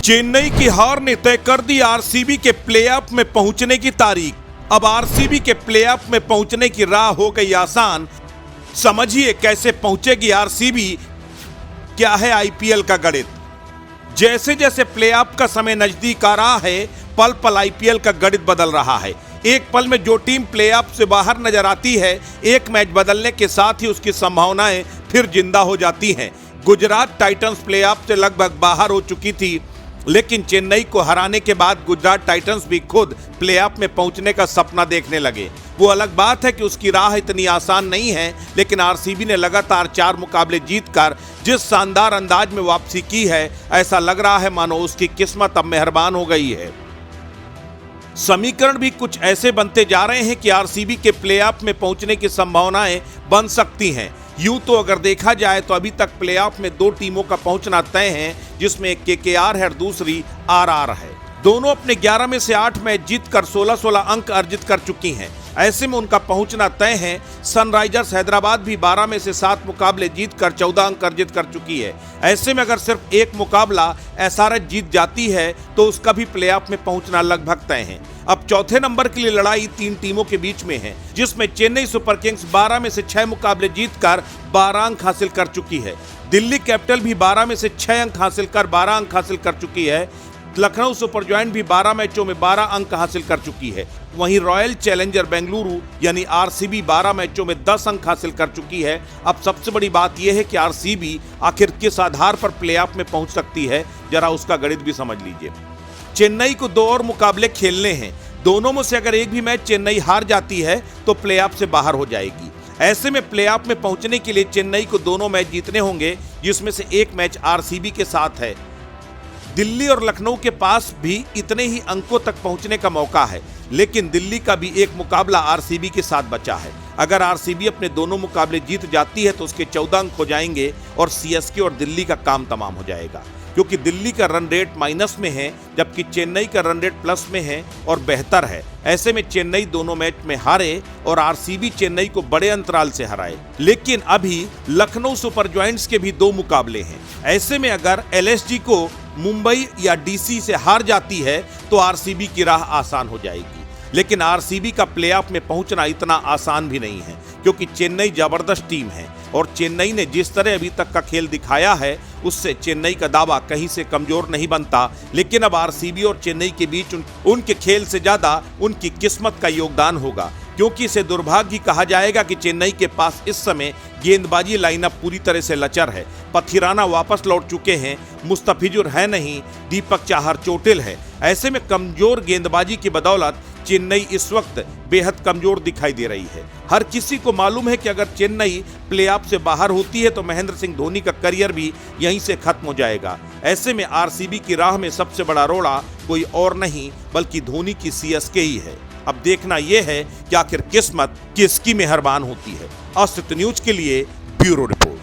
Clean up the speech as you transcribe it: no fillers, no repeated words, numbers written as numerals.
चेन्नई की हार ने तय कर दी आरसीबी के प्लेऑफ में पहुंचने की तारीख। अब आरसीबी के प्लेऑफ में पहुंचने की राह हो गई आसान। समझिए कैसे पहुंचेगी आरसीबी, क्या है आईपीएल का गणित। जैसे जैसे प्लेऑफ का समय नजदीक आ रहा है, पल पल आईपीएल का गणित बदल रहा है। एक पल में जो टीम प्लेऑफ से बाहर नजर आती है, एक मैच बदलने के साथ ही उसकी संभावनाएं फिर जिंदा हो जाती हैं। गुजरात टाइटंस प्लेऑफ से लगभग बाहर हो चुकी थी, लेकिन चेन्नई को हराने के बाद गुजरात टाइटंस भी खुद प्लेऑफ में पहुंचने का सपना देखने लगे। वो अलग बात है कि उसकी राह इतनी आसान नहीं है, लेकिन आरसीबी ने लगातार 4 मुकाबले जीतकर जिस शानदार अंदाज में वापसी की है, ऐसा लग रहा है मानो उसकी किस्मत अब मेहरबान हो गई है। समीकरण भी कुछ ऐसे बनते जा रहे हैं कि आरसीबी के प्लेऑफ में पहुंचने की संभावनाएं बन सकती हैं। यूं तो अगर देखा जाए तो अभी तक प्लेऑफ में 2 टीमों का पहुंचना तय है, जिसमें एक केकेआर है और दूसरी आरआर है। दोनों अपने 11 में से 8 मैच जीतकर 16-16 अंक अर्जित कर चुकी हैं। ऐसे में उनका पहुंचना तय है। सनराइजर्स हैदराबाद भी 12 में से 7 मुकाबले जीतकर 14 अंक अर्जित कर चुकी है। ऐसे में अगर सिर्फ एक मुकाबला एसआरएच जीत जाती है तो उसका भी प्लेऑफ में पहुंचना लगभग तय है। अब चौथे नंबर के लिए लड़ाई 3 टीमों के बीच में है, जिसमें चेन्नई सुपर किंग्स 12 में से 6 मुकाबले जीतकर 12 अंक हासिल कर चुकी है। दिल्ली कैपिटल भी 12 में से 6 अंक हासिल कर 12 अंक हासिल कर चुकी है। लखनऊ सुपर जॉयंट भी 12 मैचों में 12 अंक हासिल कर चुकी है। वहीं रॉयल चैलेंजर बेंगलुरु यानी आरसीबी 12 मैचों में 10 अंक हासिल कर चुकी है। अब सबसे बड़ी बात यह है कि आरसीबी आखिर किस आधार पर प्लेऑफ में पहुंच सकती है, जरा उसका गणित भी समझ लीजिए। चेन्नई को 2 और मुकाबले खेलने हैं। दोनों में से अगर एक भी मैच चेन्नई हार जाती है तो प्लेऑफ से बाहर हो जाएगी। ऐसे में प्लेऑफ में पहुंचने के लिए चेन्नई को दोनों मैच जीतने होंगे, जिसमें से एक मैच आरसीबी के साथ है। दिल्ली और लखनऊ के पास भी इतने ही अंकों तक पहुंचने का मौका है, लेकिन दिल्ली का भी एक मुकाबला आरसीबी के साथ बचा है। अगर आरसीबी अपने दोनों मुकाबले जीत जाती है तो उसके 14 अंक हो जाएंगे और सीएसके और दिल्ली का काम तमाम हो जाएगा, क्योंकि दिल्ली का रन रेट माइनस में है, जबकि चेन्नई का रन रेट प्लस में है और बेहतर है। ऐसे में चेन्नई दोनों मैच में हारे और आरसीबी चेन्नई को बड़े अंतराल से हराए। लेकिन अभी लखनऊ सुपर जॉयंट्स के भी 2 मुकाबले हैं। ऐसे में अगर एलएसजी को मुंबई या डीसी से हार जाती है तो आरसीबी की राह आसान हो जाएगी। लेकिन आरसीबी का प्लेऑफ में पहुंचना इतना आसान भी नहीं है, क्योंकि चेन्नई जबरदस्त टीम है और चेन्नई ने जिस तरह अभी तक का खेल दिखाया है, उससे चेन्नई का दावा कहीं से कमजोर नहीं बनता। लेकिन अब आरसीबी और चेन्नई के बीच उनके खेल से ज्यादा उनकी किस्मत का योगदान होगा, क्योंकि इसे दुर्भाग्य कहा जाएगा कि चेन्नई के पास इस समय गेंदबाजी लाइनअप पूरी तरह से लचर है। पथिराना वापस लौट चुके हैं, मुस्तफिजुर है नहीं, दीपक चाहर चोटिल है। ऐसे में कमजोर गेंदबाजी की बदौलत चेन्नई इस वक्त बेहद कमजोर दिखाई दे रही है। हर किसी को मालूम है कि अगर चेन्नई प्लेऑफ से बाहर होती है तो महेंद्र सिंह धोनी का करियर भी यहीं से खत्म हो जाएगा। ऐसे में आरसीबी की राह में सबसे बड़ा रोड़ा कोई और नहीं बल्कि धोनी की सीएसके ही है। अब देखना यह है कि आखिर किस्मत किसकी मेहरबान होती है। अस्तित्व न्यूज के लिए ब्यूरो रिपोर्ट।